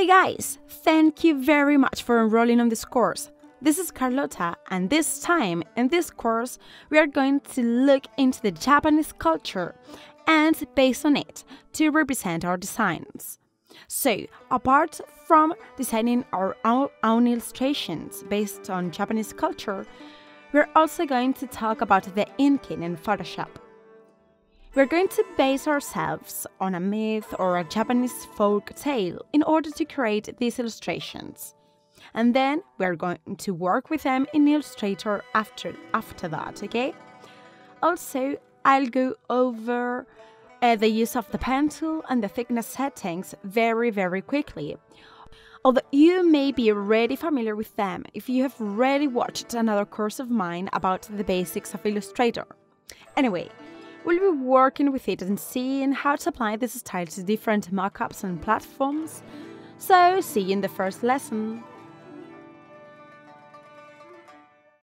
Hey guys, thank you very much for enrolling on this course. This is Carlota, and this time in this course we are going to look into the Japanese culture and based on it to represent our designs. So, apart from designing our own illustrations based on Japanese culture, we're also going to talk about the inking in Photoshop. We're going to base ourselves on a myth or a Japanese folk tale in order to create these illustrations. And then we're going to work with them in Illustrator after that, okay? Also, I'll go over the use of the pen tool and the thickness settings very quickly. Although you may be already familiar with them if you have already watched another course of mine about the basics of Illustrator. Anyway, we'll be working with it and seeing how to apply this style to different mockups and platforms. So, see you in the first lesson.